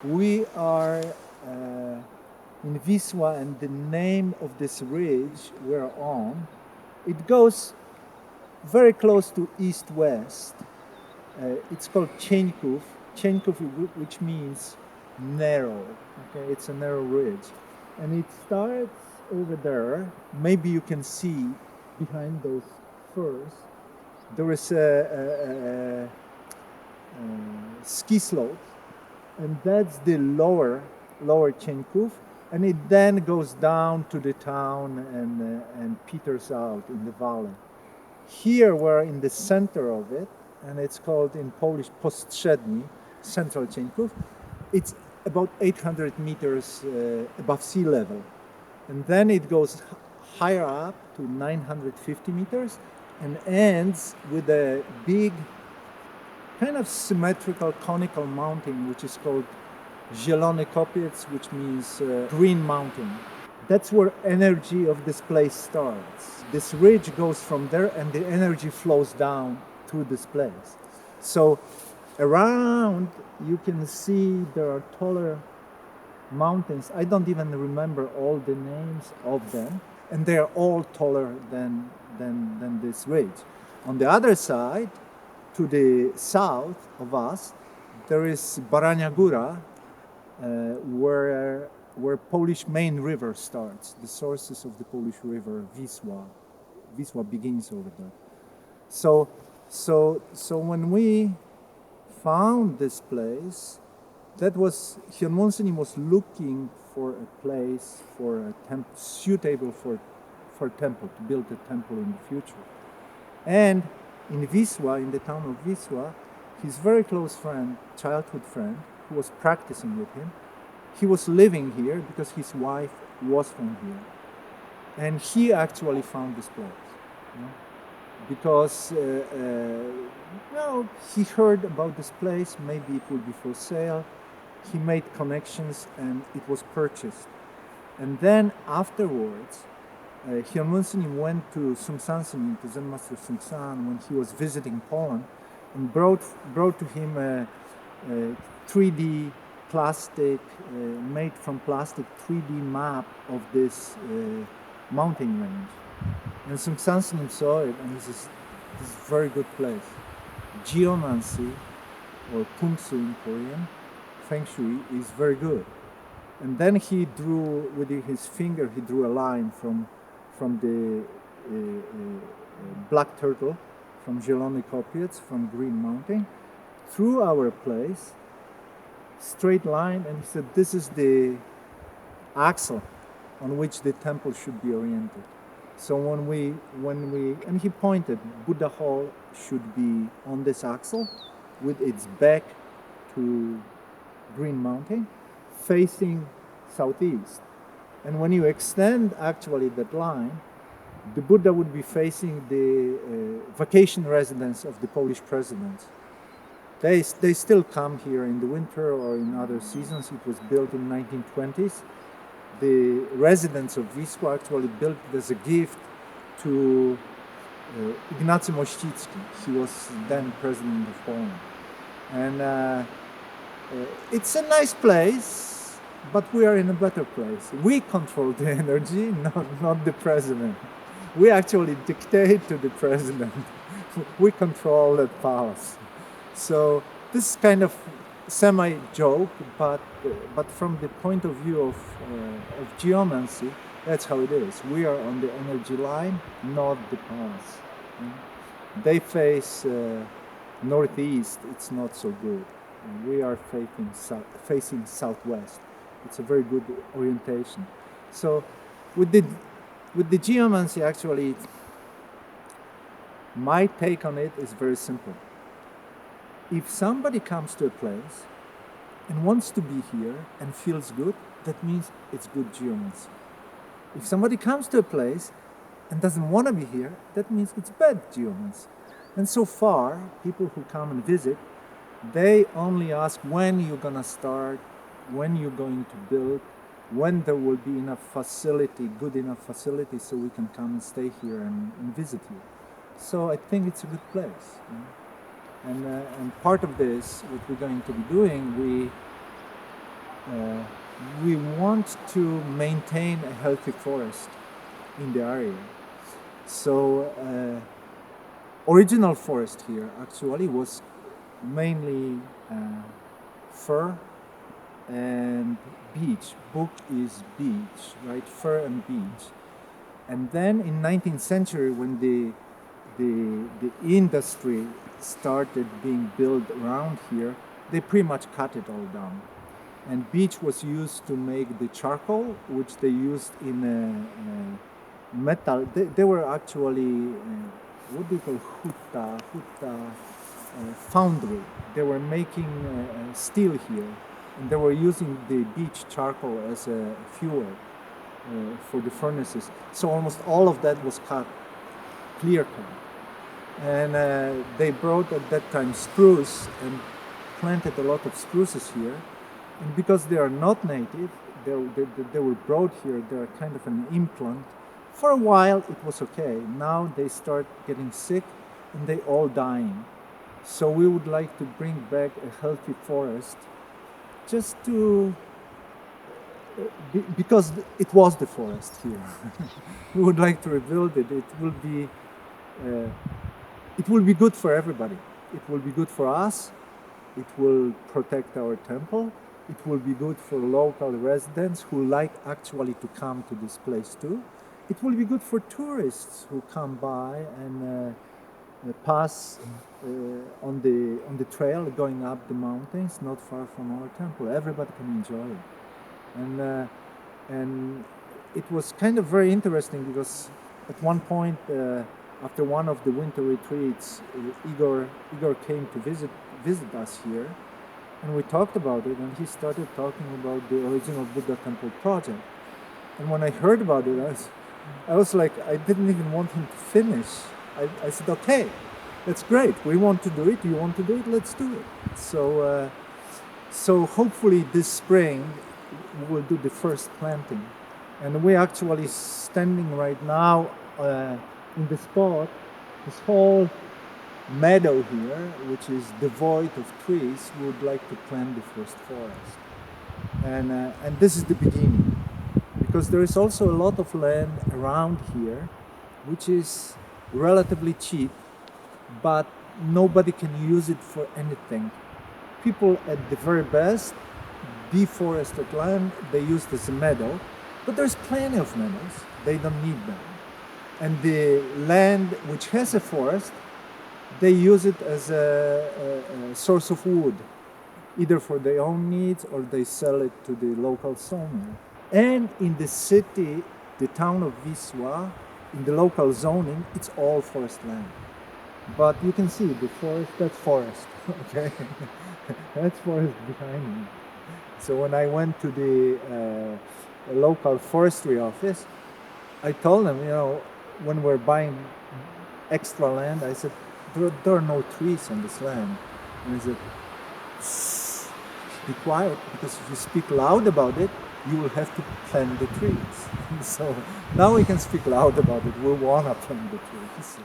We are in Wisła, and the name of this ridge we're on, it goes very close to east-west. It's called Cieńków, which means narrow. Okay, it's a narrow ridge, and it starts over there. Maybe you can see behind those firs. There is a ski slope, and that's the lower Cieńków, and it then goes down to the town and peters out in the valley. Here we're in the center of it, and it's called in Polish Postrzedni, Central Cieńków. It's about 800 meters above sea level, and then it goes higher up to 950 meters and ends with a big kind of symmetrical conical mountain, which is called Zielony Kopiec, which means green mountain. That's where energy of this place starts. This ridge goes from there, and the energy flows down through this place. So around you can see there are taller mountains. I don't even remember all the names of them, and they are all taller than this ridge. On the other side, to the south of us, there is Barania Góra, where Polish main river starts. The sources of the Polish river Wisła begins over there. So when we found this place, that was Chon Mun Sunim was looking for a place for a temple suitable for a temple, to build a temple in the future. And in Wisła, in the town of Wisła, his very close friend, childhood friend, who was practicing with him, he was living here because his wife was from here. And he actually found this place. You know? Because he heard about this place, maybe it would be for sale. He made connections and it was purchased. And then afterwards, Chon Mun Sunim went to Sungsan Sunim, to Zen Master Sungsan, when he was visiting Poland, and brought to him a 3D plastic, made from plastic 3D map of this mountain range. And Sungsan Sunim saw it, and this is a very good place. Geomancy, or Pungsu in Korean, Feng Shui, is very good. And then he drew, with his finger, he drew a line from the black turtle, from Zielony Kopiec, from Green Mountain, through our place, straight line, and he said, this is the axle on which the temple should be oriented. So when we, and he pointed, Buddha Hall should be on this axle with its back to Green Mountain, facing southeast. And when you extend actually that line, the Buddha would be facing the vacation residence of the Polish presidents. They still come here in the winter or in other seasons. It was built in 1920s. The residents of Wisła actually built it as a gift to Ignacy Mościcki. He was then president of Poland. And it's a nice place, but we are in a better place. We control the energy, not the president. We actually dictate to the president. We control that palace. So this is kind of semi-joke, but from the point of view of geomancy, that's how it is. We are on the energy line, not the palace. They face northeast. It's not so good. We are facing southwest. It's a very good orientation. So with the geomancy, actually, my take on it is very simple. If somebody comes to a place and wants to be here and feels good, that means it's good geomancy. If somebody comes to a place and doesn't want to be here, that means it's bad geomancy. And so far, people who come and visit, they only ask when you're going to start, when you're going to build, when there will be enough facility, good enough facility, so we can come and stay here and visit you. So I think it's a good place. You know? And part of this, what we're going to be doing, uh, we want to maintain a healthy forest in the area. So original forest here actually was mainly fir and beech. Book is beech, right? Fir and beech. And then in 19th century, when the industry started being built around here, they pretty much cut it all down. And beech was used to make the charcoal, which they used in metal. They were actually, what do you call huta foundry. They were making steel here, and they were using the beech charcoal as a fuel for the furnaces. So almost all of that was cut, clear cut. And they brought at that time spruce and planted a lot of spruces here. And because they are not native, they were brought here, they're kind of an implant. For a while it was okay. Now they start getting sick and they all dying. So we would like to bring back a healthy forest just to, because it was the forest here. We would like to rebuild it. It will be good for everybody. It will be good for us. It will protect our temple. It will be good for local residents who like actually to come to this place too. It will be good for tourists who come by and pass on the trail going up the mountains, not far from our temple. Everybody can enjoy it, and it was kind of very interesting because at one point after one of the winter retreats, Igor came to visit us here, and we talked about it, and he started talking about the original Buddha temple project. And when I heard about it, I was like, I didn't even want him to finish. I said, okay, that's great. We want to do it. You want to do it? Let's do it. So hopefully this spring we'll do the first planting. And we're actually standing right now in the spot, this whole meadow here, which is devoid of trees. We would like to plant the first forest. And this is the beginning. Because there is also a lot of land around here which is relatively cheap, but nobody can use it for anything. People at the very best deforested land, they use it as a meadow, but there's plenty of meadows, they don't need them. And the land which has a forest, they use it as a source of wood, either for their own needs or they sell it to the local sawmill. And in the city, the town of Wisła, in the local zoning, it's all forest land. But you can see the forest, that's forest, okay? That's forest behind me. So when I went to the local forestry office, I told them, you know, when we're buying extra land, I said, there are no trees on this land. And he said, be quiet, because if you speak loud about it, you will have to plant the trees. So now we can speak loud about it. We want to plant the trees.